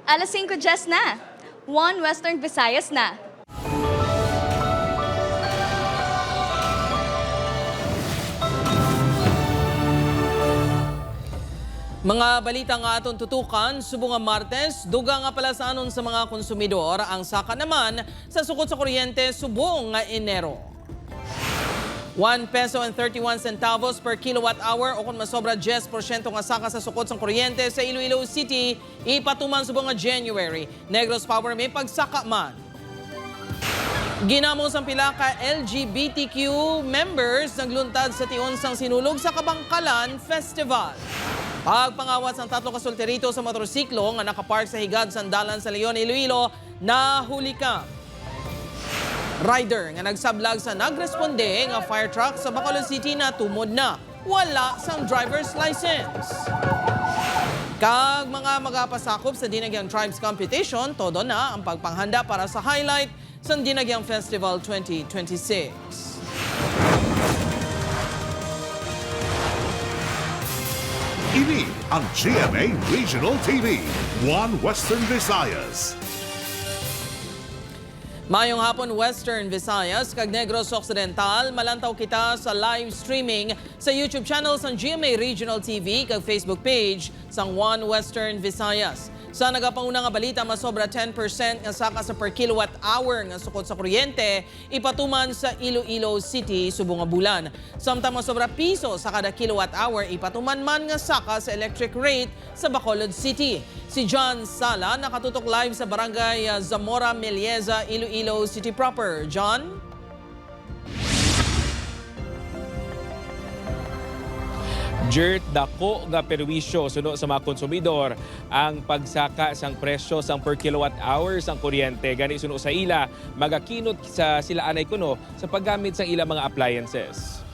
Alas 5:10 na. 1 Western Visayas na. Mga balita nga atong tutukan, subong nga Martes, duga nga pala sa anon sa mga konsumidor, ang saka naman sa sukot sa kuryente subong nga Enero. 1 peso and 31 centavos per kilowatt hour o kung masobra 10% nga saka sa sukot sa kuryente sa Iloilo City, ipatuman subong nga January. Negros Power may pagsaka man. Ginamos ang pila ka LGBTQ members nagluntad sa tion sang sinulog sa Kabangkalan Festival. Pagpangawat ng 3 kasulterito sa motorsiklo nga nakapark sa higad sandalan sa Leon, Iloilo, nahuli ka. Rider nga nagsablag sa nagresponde nga fire truck sa Bacolod City na tumod na. Wala sang driver's license. Kag mga magapasakop sa Dinagyang Tribes Competition, todo na ang pagpanghanda para sa highlight sa Dinagyang Festival 2026. Ini ang GMA Regional TV, 1 Western Visayas. Mayong hapon Western Visayas, kag Negros Occidental, malantaw kita sa live streaming sa YouTube channel ng GMA Regional TV kag Facebook page sang 1 Western Visayas. Sa nagapauna nga balita, masobra 10% nga saka sa per kilowatt hour nga sukot sa kuryente, ipatuman sa Iloilo City subong nga bulan. Samtang masobra piso sa kada kilowatt hour, ipatuman man nga saka sa electric rate sa Bacolod City. Si John Sala nakatutok live sa barangay Zamora Melieza, Iloilo City proper. John? Jert, dako nga perwisyo suno sa mga konsumidor ang pagsaka sang presyo sang per kilowatt hour sang kuryente. Gani suno sa ila, magakinot sa sila anay kuno sa paggamit sang ila mga appliances.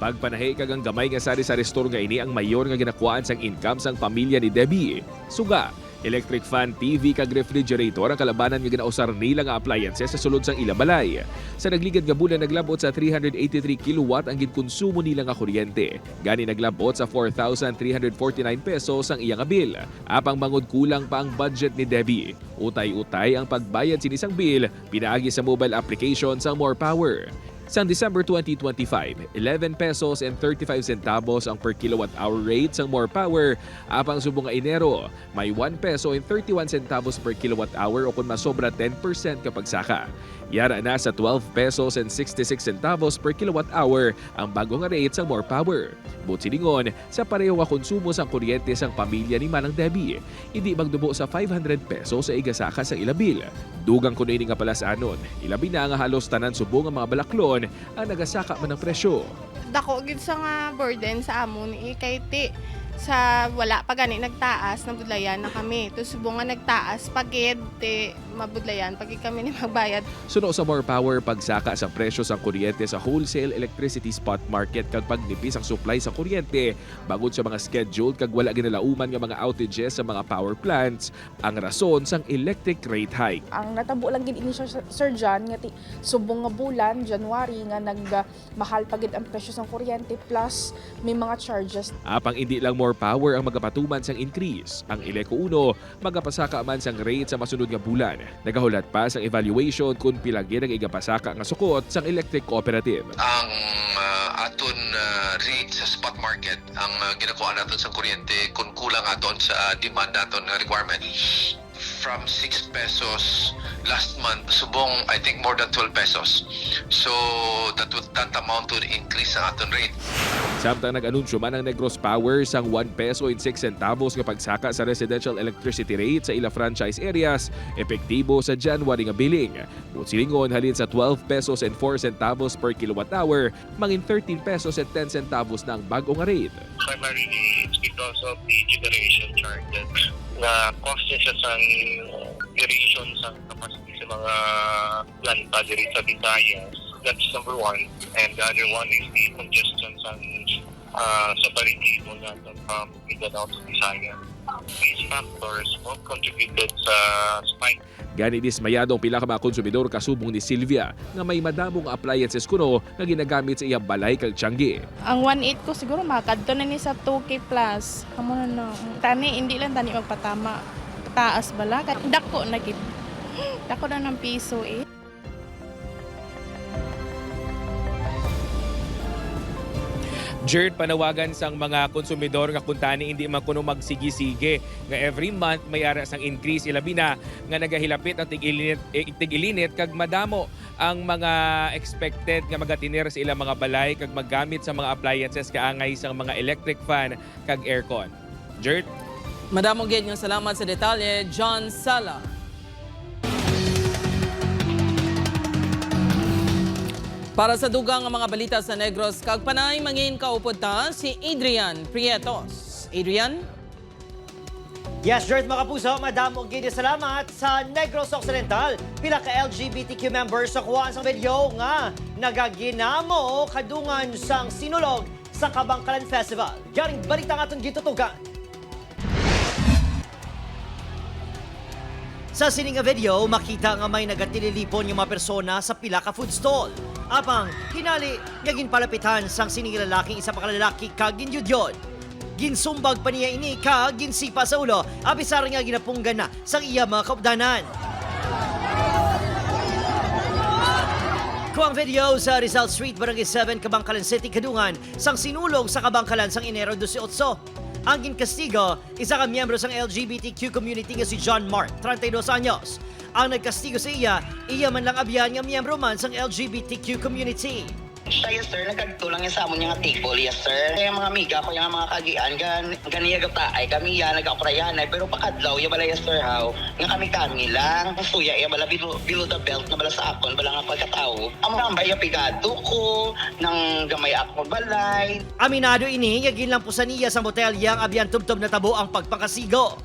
Pagpanahi kag ang gamay nga sari-sari store nga ini ang mayor nga ginakuhaan sang income sang pamilya ni Debbie. Suga, electric fan, TV kag refrigerator ang kalabanan nga ginausar nila nga appliances sa sulod sang ila balay. Sa nagligad nga bulan naglabot sa 383 kilowatt ang ginkonsumo nila nga kuryente. Gani naglabot sa 4,349 pesos ang iya nga bill. Apang mangod kulang pa ang budget ni Debbie. Utay-utay ang pagbayad sinisang bill pinaagi sa mobile application sang More Power. Sa December 2025, 11 pesos and 35 centavos ang per kilowatt hour rate sang More Power. Apang subong nga Enero, may 1 peso and 31 centavos per kilowatt hour o kung masobra 10% kapag saka. Yara na sa 12 pesos and 66 centavos per kilowatt hour ang bagong rate sang More Power. Butsilingon, sa pareho nga konsumo sang kuryente sang pamilya ni Manang Debbie, hindi magdubo sa 500 pesos sa igasaka sa ilabil. Dugang kuno ini nga palasanon, ilabi na nga halos tanan subong nga mga balaklon ang nagasaka man ng presyo. Dako gid sa nga burden sa amon kay ti sa wala pa gani nagtaas nabudlayan na kami. To subong nga nagtaas pagid ti mabudlayan pagid kami ni magbayad. Suno sa More Power pagsaka sa presyo sa kuryente sa wholesale electricity spot market kag pagnipis ang supply sa kuryente bangod sa mga scheduled kag wala ginalauman nga mga outages sa mga power plants ang rason sang electric rate hike. Ang natabo lang gid ini Sir John nga ti subong nga bulan January nga nagmahal pagid ang presyo sa kuryente plus may mga charges. Apang hindi lang More Power ang magapatuman sang increase. Ang Ileco 1 magapasaka man sang rate sa masunod nga bulan. Nagahulat pa sang evaluation kung pilagi ang igapasaka nga sukot sang electric cooperative. Ang aton rate sa spot market, ang ginakuha natin sa kuryente kung kulang aton sa demand naton nga requirement. From 6 pesos last month, subong I think more than 12 pesos. So that amount to increase ang aton rate. Samtang nag-anunsyo man ang Negros Power sang 1 peso and 6 centavos nga pagsaka sa residential electricity rate sa ila franchise areas, epektibo sa January nga billing. Butsilingon halin sa 12 pesos and 4 centavos per kilowatt hour, mangin 13 pesos and 10 centavos na ang bagong nga rate. Primarily it's because of the generation charges na cost niya siya sa duration sa capacity sa mga planta diri sa Visayas. That's number one. And the other one is the congestion sa paritimo natin from Mindanao to Visayas. These factors all contributed sa spike. Gani dismayado ang pila ka mga konsumidor kasubong ni Sylvia nga may madamong appliances kuno nga ginagamit sa iyang balay kag tianggi. Ang 1.8 ko siguro makadto na ni sa 2K plus. Amo na tani hindi lang tani magpatama. Taas bala dako na gid. Dako na ng piso eh. Jerd, panawagan sang mga konsumidor nga kuntani hindi man kuno magsigi-sige nga every month may ara sang increase ilabi na nga nagahilapit ang tig-ilinit kag madamo ang mga expected nga magatiner sa ilang mga balay kag maggamit sa mga appliances kaangay sang mga electric fan kag aircon. Jerd? Madamong gid nga salamat sa detalye, John Sala. Para sa dugang nga mga balita sa Negros kag Panay, mangin kaupod ta si Adrian Prietos. Adrian? Yes, Jerd, mga puso, madamong gid salamat sa Negros Occidental. Pila ka LGBTQ members sa kuhaan sa video nga nagaginamo kadungan sang sinulog sa Kabangkalan Festival. Yaring balita nga itong gitutugan. Sa sining nga video, makita nga may nagatililipon yung mga persona sa pila ka food stall. Apang, hinali, naging palapitan sang sining lalaki isa pa kalalaki kag ginyudyon. Ginsumbag pa niya ini kag ginsipa sa ulo, abisar nga ginapunggan na sang iya mga kaupdanan. Kuang video sa Rizal Street, Barangay 7, Kabangkalan City, Kadungan, sang sinulog sa Kabangkalan sang Enero 18. Ang ginkastigo, isa ka miyembro sang LGBTQ community nga si John Mark, 32 anyos. Ang nagkastigo sa iya man lang abyan nga miyembro man sang LGBTQ community. Siya, yes sir, nagkagtulang niya sa amon nga table, yes sir. Kaya mga amiga ko, yung mga kagian, ganiya gataay, kami yan, nag-aprayanay, pero pakadlaw, yung bala, yes sir, how, nga kami lang, suya, yung bala, below the belt, na bala sa akon, bala nga pagkatao. Ang mga ambay, pigado ko, nang gamay ako balay. Aminado ini, yagin lang po sa niya sa motel yang abyan tubtob na tabo ang pagpakasigo.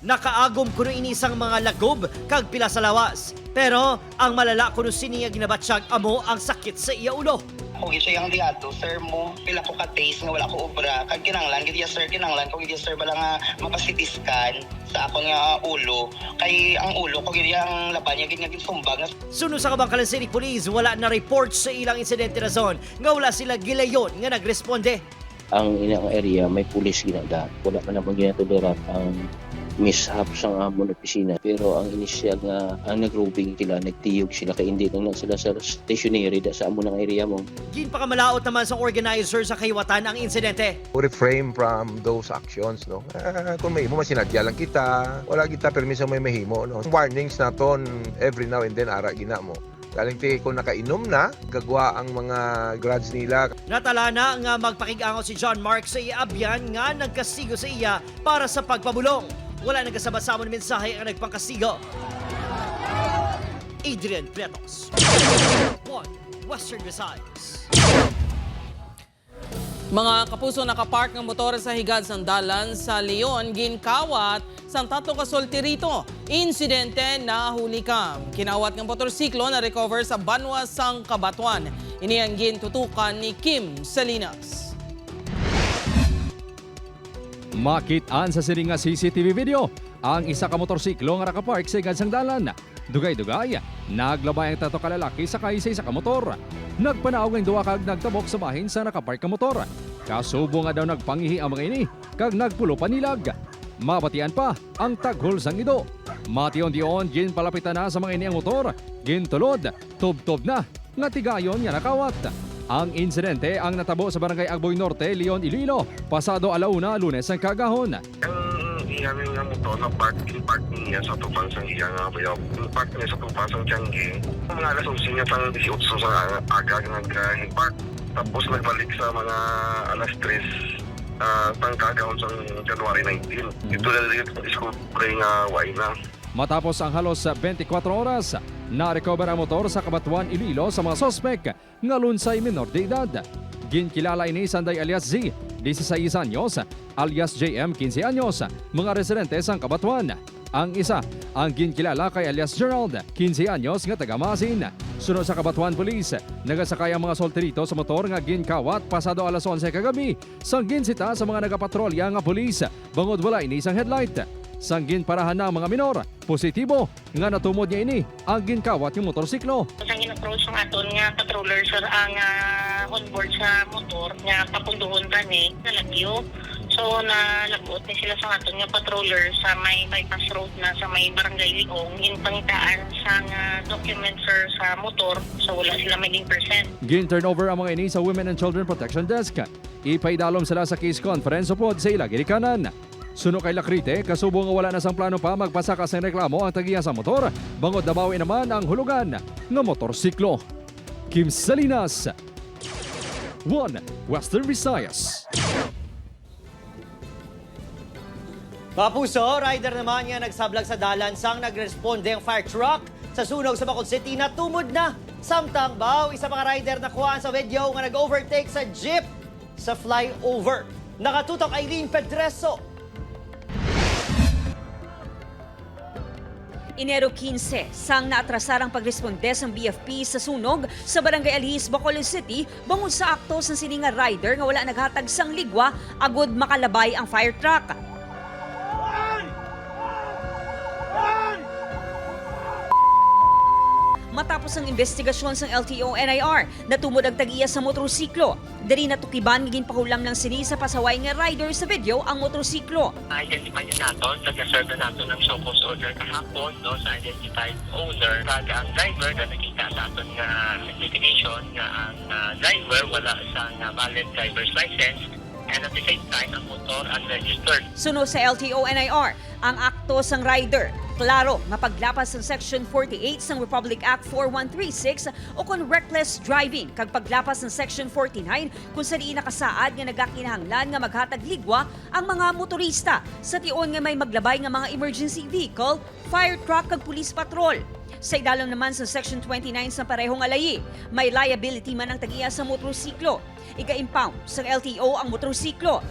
Nakaagom kuno ini sang mga lagob kag pila sa lawas. Pero ang malala kuno siniya ginabatsyag amo ang sakit sa iya ulo. Kung siya yung diato, sir mo, pila ko ka-taste nga wala ko obra. Kag kinanglan, gid sir, kinanglan ko gid sir, bala nga mapasitiskan sa akon nga ulo. Kay ang ulo ko gid ang laban niya gid nga sumbag. Suno sa Kabangkalan City Police, wala na report sa ilang insidente rason nga wala sila gilayon nga nagresponde. Ang ilang area may pulis ginada. Wala man naman ginatolerat ang mishap sa amon opisina. Pero ang inisyal nga ang nag-roving sila, nagtiyog sila kay hindi lang na sila sa stationary da sa amon ng area mo. Ginpakamalaot naman sa organizer sa kahiwatan ang insidente. Refrain from those actions, no? Kung may masinadya lang kita, wala kita permiso may mahimo, no? Warnings naton every now and then ara gina mo. Galing ti kung nakainom na, gagwa ang mga grads nila. Natala na nga magpakigango si John Mark sa iabyan nga nagkasigo sa iya para sa pagpabulong. Wala nagkasabot-samon mensahe ang nagpangkasigo. Adrian Prietos, One Western Visayas. Mga kapuso, nakapark ng motor sa higad sandalan sa Leon, ginkawat sang tatlo ka solterito. Insidente na hulikam. Kinawat ng motorsiklo na recover sa Banwa sang Kabatuan. Ini ang gintutukan ni Kim Salinas. Makitaan sa sining nga CCTV video ang isa ka motorsiklo nga nakapark sa higad sang dalan. Dugay-dugay, naglabay ang tato ka lalaki sakay sa isa ka motor. Nagpanaog ng duwa kag nagtabok sa bahin sa nakapark ka motor. Kasubo nga daw nagpangihi ang mga ini kag nagpulo panilag. Mabatian pa ang taghol sang ido. Mation-dion gin palapitan na sa mga ini ang motor. Gintulod, tub-tub na, nga tigayon nga nakawat. Ang insidente ang natabo sa Barangay Agboy Norte, Leon, Iloilo, pasado alauna, Lunes ang kagahon. Ang iyang nga motor na park niya sa tupang sang iyang bayaw. Park niya sa tupang sang Tianggi. Mga alas 11 niya sang 18 sa aga nag-park. Tapos nagbalik sa mga alas 3 tang kagahon sa January 19. Ito na rin school play nga way na. Matapos ang halos 24 oras, na-recover ang motor sa Kabatuan, Iloilo sa mga sospek nga lunsay minor de edad. Ginkilala ini Sanday alias Z, 16 anyos, alias JM, 15 anyos, mga residente sang Kabatuan. Ang isa, ang ginkilala kay alias Gerald, 15 anyos nga taga Masin. Sunod sa Cabatuan Police, nagasakay ang mga solterito sa motor nga ginkawat pasado alas 11 kagabi. Sanggin sita sa mga nagapatrolya nga pulis, bangod wala ini isang headlight. Sanggin parahan na ang mga minor. Positibo nga natumod niya ini ang ginkawat yung motorsiklo. Ang in-approach ng aton nga patroller sir ang onboard sa motor nga papunduhon tani nalagyo. So nalagot ni sila sa aton nga patroller sa may bypass road na sa may barangay Liong in pangitaan sa document sir sa motor. So wala sila maging percent. Gin-turnover ang mga ini sa Women and Children Protection Desk. Ipaidalom sila sa case conference upod sa ila gilikanan. Suno kay Lacrite, kasubo nga wala na sang plano pa magpasakas ng reklamo ang tagiya sa motor, bangod dabawi naman ang hulugan ng motorsiklo. Kim Salinas, 1 Western Visayas. Papuso, rider naman nga nagsablag sa dalan sang nagresponde ang fire truck sa sunog sa Bacolod City na tumod na. Samtang baw, isa mga rider na kuhaan sa video nga nag-overtake sa jeep sa flyover. Nakatutok Irene Pedreso. Enero 15, sang naatrasar ang pagresponde sa BFP sa sunog sa Barangay Alhis, Bacolod City, bangod sa akto sa sininga rider nga wala naghatag sang ligwa agud makalabay ang fire truck. Matapos ang investigasyon sa LTO-NIR, natumod ang tagiya sa motorsiklo. Diri natukiban ngiging pahulam ng sini sa pasaway nga rider sa video ang motorsiklo. Identify niya nato, taga-serve na nato ng show cause order kahapon no, sa identified owner. Taga ang driver na nakita sa aton nga investigation nga ang driver wala sa valid driver's license and at the same time ang motor unregistered. Sunod sa LTO-NIR, ang akto sang rider klaro nga paglapas sa Section 48 sang Republic Act 4136 o kung reckless driving kag paglapas ng Section 49 kung sa diin nakasaad nga nagakinahanglan nga maghatag ligwa ang mga motorista sa tion nga may maglabay nga mga emergency vehicle, fire truck kag police patrol. Sa idalom naman sa Section 29 sa parehong alayi, may liability man ang tagiya sa motorsiklo. Iga-impound sa LTO ang motorsiklo.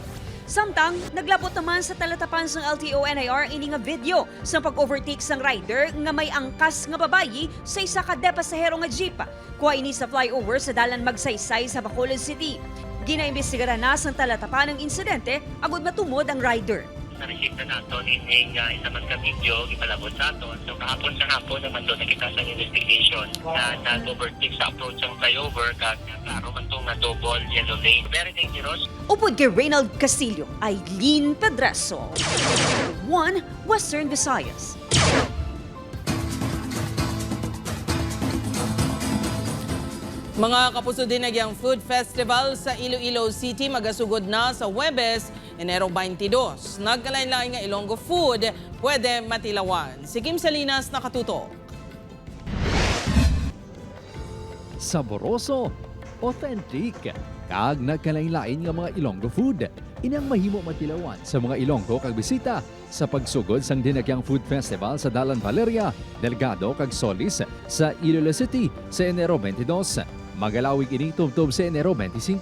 Samtang, naglabot naman sa talatapan ng LTO-NIR ini nga video sa pag-overtake sang rider nga may angkas nga babayi sa isa ka pasahero nga jeep. Kuha ini sa flyover sa dalan Magsaysay sa Bacolod City. Ginaimbestigaran na sang talatapan ng insidente agud matumod ang rider. Na-receive na nato nining isa man ka video ipalabot sa aton. So kahapon sa hapon naman doon nakita sa investigation na nag-overtake sa approach ng flyover kag klaro man itong na double yellow lane. Very dangerous. Upod kay Reynald Castillo, Irene Pedreso, 1 Western Visayas. Mga kapuso din ang Food Festival sa Iloilo City magasugod na sa Huwebes, Enero 22. Nagkalain-lain nga Ilonggo food pwede matilawan. Si Kim Salinas nakatutok. Saboroso, authentic, kag nagkalain-lain nga mga Ilonggo food. Inang mahimo matilawan sa mga Ilonggo kag bisita sa pagsugod sang Dinagyang Food Festival sa Dalan Valeria, Delgado kag Solis sa Iloilo City sa Enero 22. Magalawig ini tubtob sa Enero 25.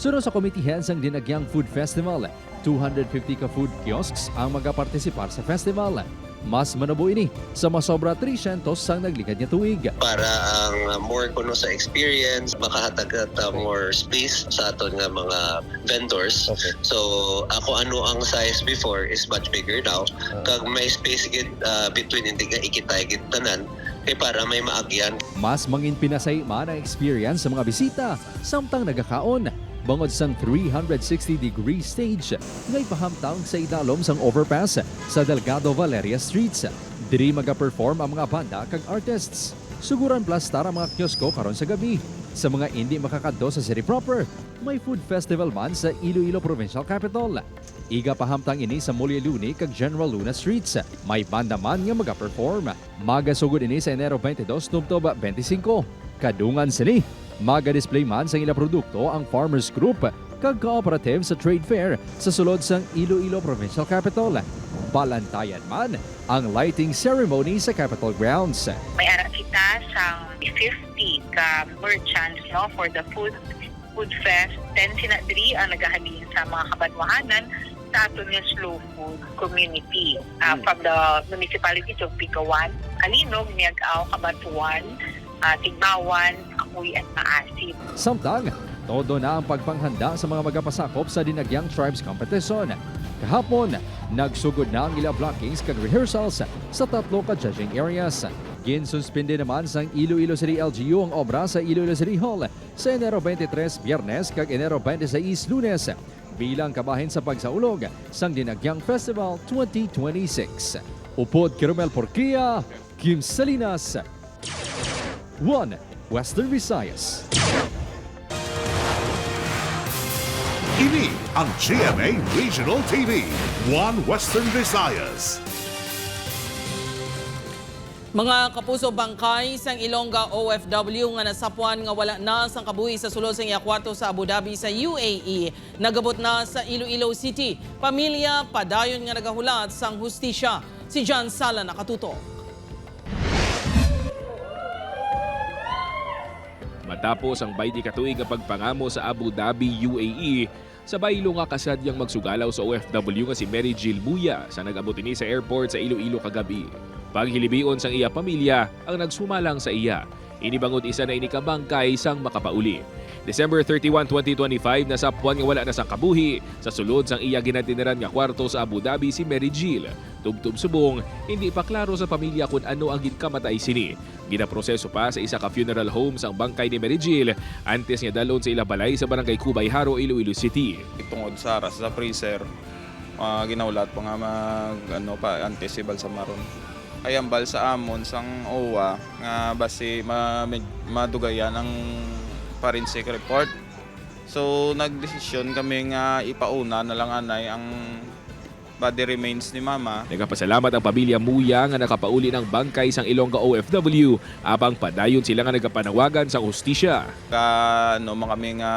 Sunod sa komitihan sang Dinagyang Food Festival, 250 ka food kiosks ang magapartisipar sa festival. Mas manabo ini sa masobra 300 sang naglikad nga tuig. Para ang more kuno sa experience, makahatag at more space sa aton nga mga vendors. Okay. So ako ano ang size before is much bigger now. Kag may space between hindi nga ikitay tanan para may maagyan. Mas mangin pinasay man ang experience sa mga bisita samtang nagakaon. Bangod sang 360-degree stage ngay pahamtang sa idalom sang overpass sa Delgado Valeria Streets. Diri maga-perform ang mga banda kag artists. Suguran plastar ang mga kiosko karon sa gabi. Sa mga hindi makakadto sa city proper, may food festival man sa Iloilo Provincial Capital. Iga pahamtang ini sa Mulya Luni kag General Luna Streets. May banda man nga maga-perform. Magasugod ini sa Enero 22 tubtob 25. Kadungan sini. Maga-display man sa ila produkto ang Farmers Group kag cooperative sa trade fair sa sulod sang Iloilo Provincial Capital. Balantayan man ang lighting ceremony sa Capitol Grounds. May ara kita sa 50 ka merchants no for the food fest. 10 sinadri ang nagahalin sa mga kabanwahanan sa aton nga slow food community from the municipalities of Picawan, Kalinog, Miagao, Cabatuan, tigbawan, apoy at maasim. Samtang, todo na ang pagpanghanda sa mga magapasakop sa Dinagyang Tribes Competition. Kahapon, nagsugod na ang ilang blockings kag rehearsals sa 3 ka judging areas. Ginsuspinde naman sa Iloilo City LGU ang obra sa Iloilo City Hall sa Enero 23 Biyernes kag Enero 26 Lunes bilang kabahin sa pagsaulog sang Dinagyang Festival 2026. Upod Kirumel Porquia, Kim Salinas, 1 Western Visayas. Ini ang GMA Regional TV, 1 Western Visayas. Mga kapuso, bangkay sang Ilongga OFW nga nasapuan nga wala na sang kabuhi sa sulod sang iya kwarto sa Abu Dhabi sa UAE. Nagabot na sa Iloilo City. Pamilya padayon nga nagahulat sang hustisya. Si John Sala nakatutok. Matapos ang 20 katuig nga pagpangamo sa Abu Dhabi, UAE, sabay nga kasadyang magsugalaw sa OFW nga si Mary Jill Buya sa nag-abot ini sa airport sa Iloilo kagabi. Paghilibion sang iya pamilya ang nagsumalang sa iya. Inibangod isa na inikabangkay sang makapauli. December 31, 2025, nasapuan nga wala na sang kabuhi sa sulod sang iya ginatiniran nga kwarto sa Abu Dhabi si Mary Jill. Tubtub subong, hindi pa klaro sa pamilya kung ano ang ginkamatay sini. Ginaproseso pa sa isa ka funeral home sang bangkay ni Mary Jill antes nga dalon sa ilabalay sa barangay Cubay Haro, Iloilo City. Tungod sa aras sa freezer, ginaulat pa nga antisibal sa maron. Ay ambal sa amon sang OWA nga basi madugayan ang forensic report. So nagdesisyon kami nga ipauna na lang anay ang body remains ni mama. Nagapasalamat ang pamilya Muya nga nakapauli ng bangkay sang Ilongga OFW abang padayon sila nga nagapanawagan sang hustisya. Mga kami nga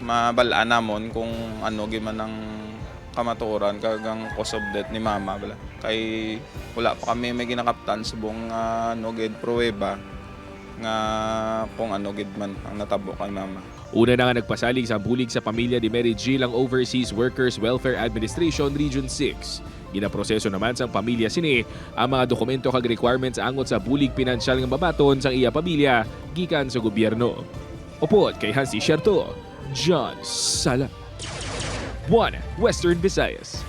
mabalaan namon kung gid man ang kamatuoran kagang cause of death ni mama bala. Kay wala pa kami may ginakaptan subong gid pruweba nga kung gid man ang natabo kay mama. Una na nga nagpasalig sa bulig sa pamilya ni Mary Jill ang Overseas Workers Welfare Administration Region 6. Ginaproseso naman sang pamilya sini ang mga dokumento kag requirements angot sa bulig pinansyal nga mabaton sang iya pamilya gikan sa gobyerno. Upod kay Hansi Sherto, John Sala, 1 Western Visayas.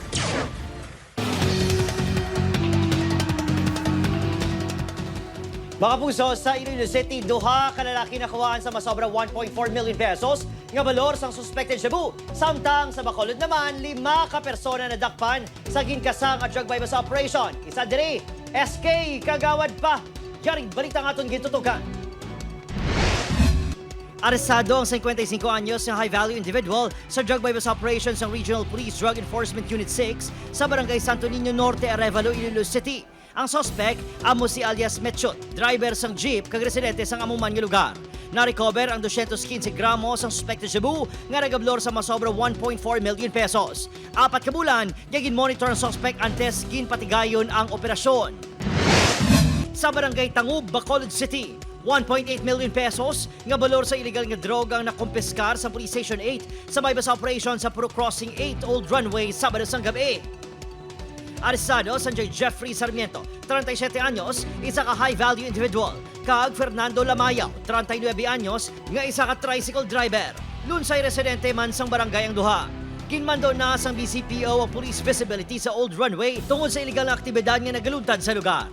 Mga puso, sa Iloilo City, duha ka lalaki nakuhaan sa masobra 1.4 million pesos nga balor sang suspected shabu. Samtang sa Bacolod naman, 5 ka persona na dakpan sa ginkasang at drug bypass operation. Isa diri, SK kagawad pa. Yaring balita nga itong gintutugan. Arestado ang 55 anyos na high-value individual sa drug bypass operations ng Regional Police Drug Enforcement Unit 6 sa Barangay Santo Niño Norte, Arevalo, Iloilo City. Ang suspect, amo si alias Mechot, driver sang jeep kag residente sang amuman nga lugar. Na-recover ang 215 gramos ang suspected shabu nga nagablor sa masobra 1.4 million pesos. 4 ka bulan, gin monitor ang suspect antes ginpatigayon ang operasyon. Sa Barangay Tangub, Bacolod City, 1.8 million pesos nga balor sa illegal nga droga ang nakumpiskar sa Police Station 8 sa bypass operation sa Puro Crossing 8 Old Runway, Sabado sang gabi. Arestado Sanjay Jeffrey Sarmiento, 37 anyos, isa ka high-value individual. Kag Fernando Lamayaw, 39 anyos, nga isa ka tricycle driver. Lunsay residente man sang barangay ang duha. Ginmando na sang BCPO ang police visibility sa Old Runway tungod sa illegal na aktibidad nga nagaluntad sa lugar.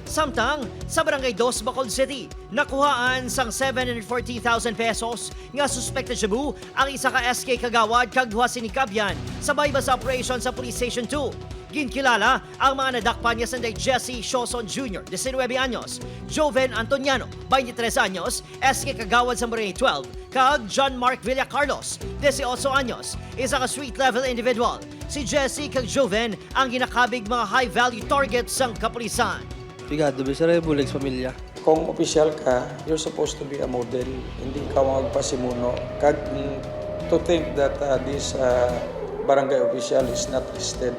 Samtang, sa Barangay 2, Bacolod City, nakuhaan sang 740,000 pesos nga suspected shabu ang isa ka SK kagawad kag duha sinikabyan sa bypass operation sa Police Station 2. Ginkilala ang mga nadakpan niya sanday Jesse Shoson Jr., 19 anyos, Joven Antoniano, 23 anyos, SK kagawad sa Barangay 12, kag John Mark Villacarlos, 18 anyos, isa ka street-level individual. Si Jesse kag Joven ang ginakabig mga high-value targets sang kapulisan. Brigado, Bisaya, Bulegs, pamilya. Kung official ka, you're supposed to be a model. Hindi ka magpasimuno. Kag to think that this barangay official is not listed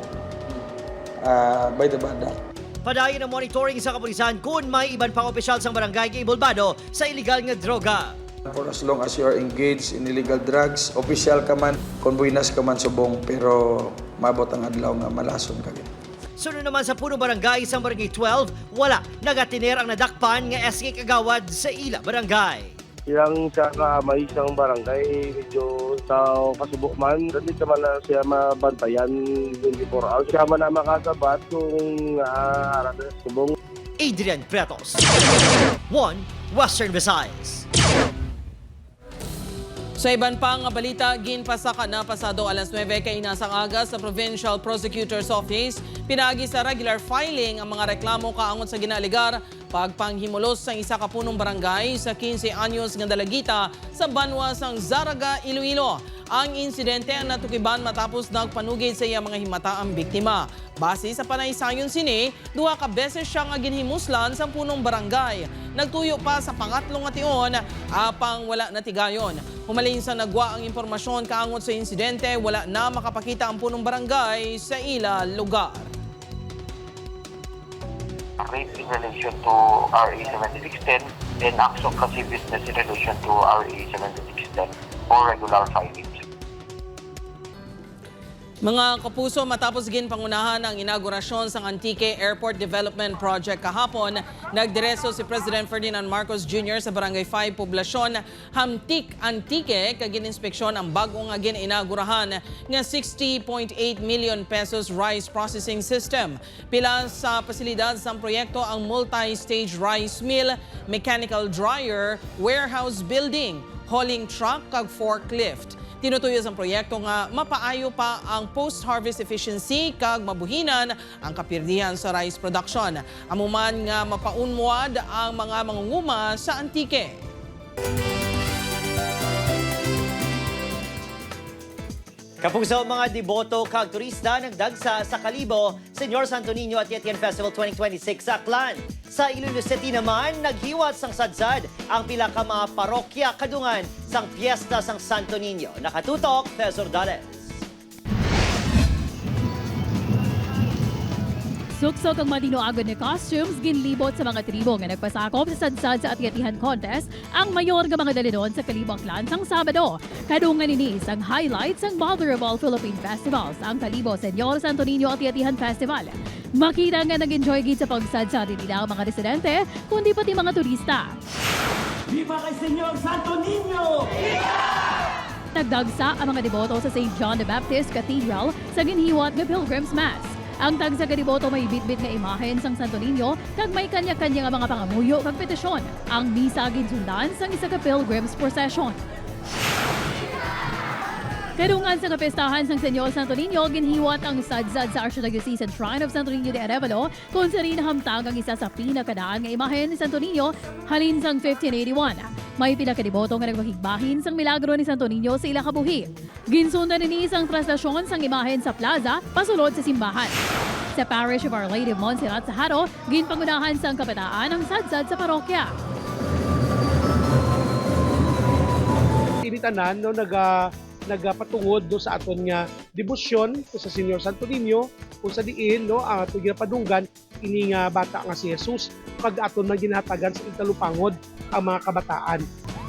by the banda. Padayon ang monitoring sa kapulisan kung may iban pang opisyal sang barangay nga ibolbado sa illegal nga droga. For as long as you are engaged in illegal drugs, official ka man, konbuinas ka man subong, pero mabot ang adlaw nga malason ka. Sunod naman sa Puno Barangay, isang Barangay 12, wala nagatiner ang nadakpan nga SK Kagawad sa Ila Barangay. Yang sa kamay isang barangay, medyo sa kasubok man, hindi naman na siya mabantayan 24 hours. Siya man na makasabat kung harap na subong. Adrian Pretos, 1 Western Visayas. Sa iban pang balita, ginpasaka na pasado alas 9 kay inasang aga sa Provincial Prosecutor's Office. Pinagi sa regular filing ang mga reklamo kaangot sa ginaligar pagpanghimulos sa isa ka punong barangay sa 15 anyos nga dalagita sa Banwa sang Zaraga, Iloilo. Ang insidente ang natukiban matapos nagpanugid sa iya mga himata ang biktima. Base sa panaysayon sini, 2 ka beses siya nga ginhimuslan sa punong barangay. Nagtuyo pa sa pangatlong nga tion, apang wala natigayon. Humalin sa nagwa ang impormasyon kaangot sa insidente, wala na makapakita ang punong barangay sa ila lugar. Rape in relation to RA 7610 and acts of kasi business in relation to RA 7610 or regular filings. Mga kapuso, matapos ginpangunahan ang inaugurasyon sa Antique Airport Development Project kahapon, nagdiretso si President Ferdinand Marcos Jr. sa Barangay 5 Poblasyon, Hamtik, Antique, kagin-inspeksyon ang bagong gin-inaugurahan nga 60.8 million pesos rice processing system. Pila sa pasilidad sa proyekto ang multi-stage rice mill, mechanical dryer, warehouse building, hauling truck kag forklift. Tinutuyo ang proyekto nga mapaayo pa ang post-harvest efficiency kag mabuhinan ang kapirdihan sa rice production. Amuman nga mapaunmuad ang mga mangunguma sa Antique. Kapuso, mga deboto kag turista nagdagsa sa Kalibo, Senyor Santo Niño at Yetian Festival 2026 sa Aklan. Sa Iloilo City naman, naghiwat sang sadsad ang pila ka mga parokya kadungan sang Fiesta sang Santo Niño. Nakatutok, Fesor Dales. Suksok ang matinoagon ni costumes, ginlibot sa mga tribo nga nagpasakop sa sadsad sa Atyatihan Contest ang mayor nga mga dalinon sa Kalibo Aklan sang Sabado. Kadungan ini sang highlights ang Mother of All Philippine Festivals, ang Kalibo Senyor Santo Niño Atyatihan Festival. Makita nga nag-enjoy gid sa pagsadsa nila ang mga residente, kundi pati mga turista. Viva kay Senyor Santo Niño! Nagdagsa ang mga deboto sa St. John the Baptist Cathedral sa ginhiwat nga Pilgrim's Mass. Ang tagsa ka deboto may bitbit nga imahen sang Santo Niño kag may kanya-kanya nga mga pangamuyo kag petisyon. Ang misa ginsundan sang isa ka Pilgrim's Procession. Kadungan sa kapestahan sang Senyor Santo Niño, ginhiwat ang sadsad sa Archdiocese Shrine of Santo Niño de Arevalo, kung sa rin hamtang ang isa sa pinakadaan nga imahen ni Santo Niño halin sang 1581. May pila ka deboto nga nagpakigbahin sang milagro ni Santo Niño sa ila kabuhi. Ginsundan ni isang traslasyon sang imahen sa plaza pasulod sa simbahan. Sa Parish of Our Lady of Montserrat sa Haro, ginpangunahan sang kabataan ang sadsad sa parokya. Tinitanan no nagapatungod do sa aton nga debosyon sa Senyor Santo Niño kung sa diin no ang aton ginapadunggan ini nga bata nga si Jesus pag aton man ginhatagan sa italupangod ang mga kabataan.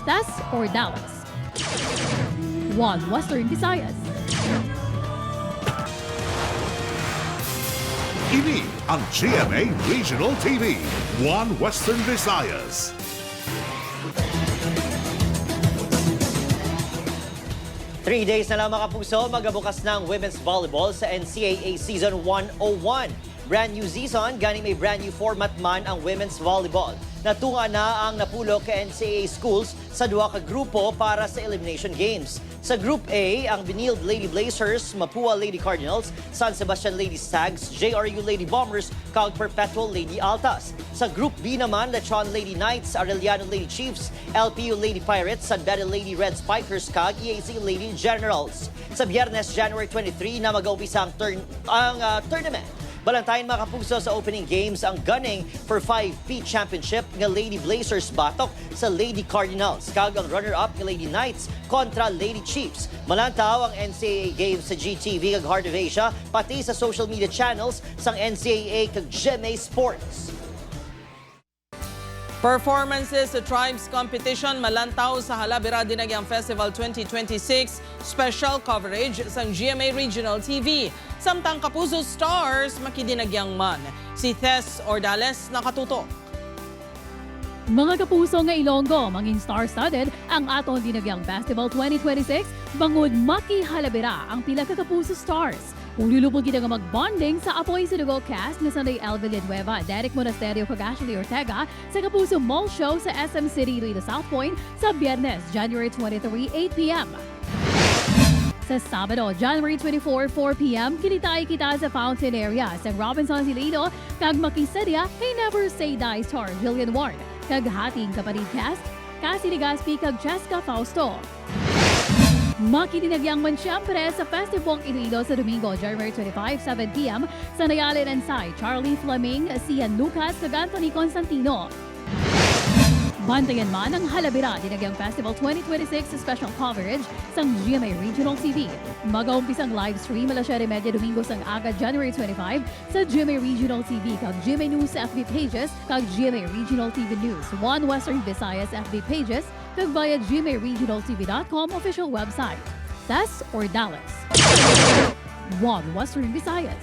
Tas or Dallas. 1 Western Visayas. Ini ang GMA Regional TV, 1 Western Visayas. Three days na lang mga kapuso, magabukas ng women's volleyball sa NCAA Season 101. Brand new season, ganing may brand new format man ang women's volleyball. Natunga na ang napulo ka NCAA schools sa duwa ka grupo para sa elimination games. Sa Group A, ang Benilde Lady Blazers, Mapua Lady Cardinals, San Sebastian Lady Stags, JRU Lady Bombers, kag Perpetual Lady Altas. Sa Group B naman, Lechon Lady Knights, Arellano Lady Chiefs, LPU Lady Pirates, San Beda Lady Red Spikers, kag EAC Lady Generals. Sa Biyernes, January 23 na mag-aumpisa ang tournament. Balantayin mga kapuso sa opening games ang gunning for 5P Championship nga Lady Blazers batok sa Lady Cardinals. Kag ang runner-up nga Lady Knights kontra Lady Chiefs. Malantaw ang NCAA games sa GTV kag Heart of Asia pati sa social media channels sang NCAA kag GMA Sports. Performances sa Tribes Competition malantaw sa Halabira Dinagyang Festival 2026 special coverage sa GMA Regional TV. Samtang Kapuso Stars makidinagyang man. Si Tess Ordales nakatutok. Mga kapuso nga Ilonggo, mangin star-studded ang aton Dinagyang Festival 2026, bangod Maki Halabira ang pila ka Kapuso Stars. Ululubog kita nga mag-bonding sa Apoy Sinugo cast nga Sunday El Villanueva, Derek Monasterio, Ashley Ortega sa Kapuso Mall Show sa SM City, Rita South Point sa Biyernes, January 23, 8 p.m. Sa Sabado, January 24, 4 p.m., kinitay kita sa fountain area sa Robinson Silito, kag makisadya kay Never Say Die star Jillian Ward, kag hating kapatid cast, Cassie Legaspi kag Cheska Fausto. Makidinagyang man siyempre sa Festival Iloilo sa Domingo, January 25, 7 p.m. sa Nayalin and Sai, Charlie Fleming, Cian Lucas, kag Anthony Constantino. Bantayan man ang Halabira Dinagyang Festival 2026 sa special coverage sa GMA Regional TV. Mag-aumpis ang live stream alas 7:30 Domingo sang aga, January 25 sa GMA Regional TV kag GMA News FB pages kag GMA Regional TV News, One Western Visayas FB pages kag via gmaregionaltv.com official website. Tess Ordales, One Western Visayas.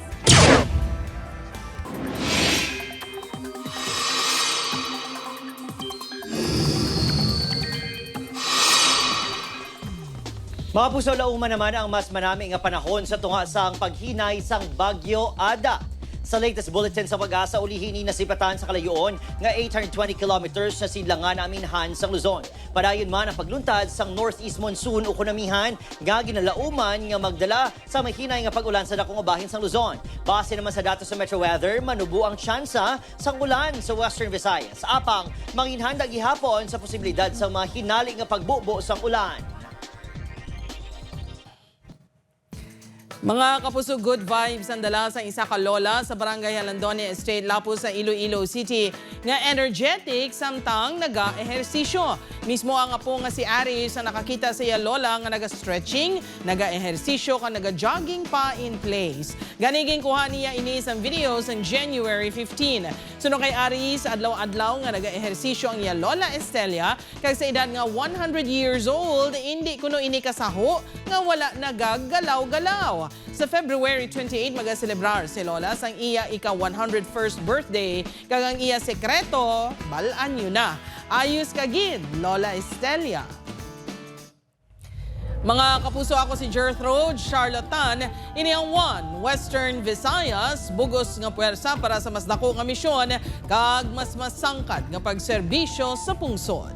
Mga puso, lauman naman ang mas marami nga panahon sa tunga sang paghinay sang Bagyo Ada. Sa latest bulletin sa Pag-asa, ulihini na sipatan sa kalayuon nga 820 kilometers na sidlangan aminhan sang Luzon. Padayon man ang pagluntad sang northeast monsoon o kunamihan nga ginalauman nga magdala sa mahinay nga pag-ulan sa dakong bahin sang Luzon. Base naman sa datos sa Metro Weather, manubo ang tsansa sang ulan sa Western Visayas. Apang manginhanda gihapon sa posibilidad sa mga hinali nga pagbubo sang ulan. Mga kapuso, good vibes ang dala sa isa ka lola sa Barangay Halandone Estate, Lapus sa Iloilo City nga energetic samtang naga-ehersisyo. Mismo ang apo nga si Aris ang nakakita sa iya lola nga naga-stretching, naga-ehersisyo ka naga-jogging pa in place. Ganiging kuha niya ini sa video sa January 15. Suno kay Aris, adlaw-adlaw nga naga-ehersisyo ang iya lola Estelia kag sa edad nga 100 years old, hindi kuno ini kasaho nga wala nagagalaw-galaw. Sa February 28, mag-celebrar si Lola sang iya ika-101st birthday. Kag ang iya sekreto, balaan nyo na. Ayos kagid, Lola Estelia. Mga kapuso, ako si Gertrude Charlatan. Ini ang One Western Visayas, bugos nga puwersa para sa mas dako nga misyon kag mas masangkad nga pagserbisyo sa pungsod.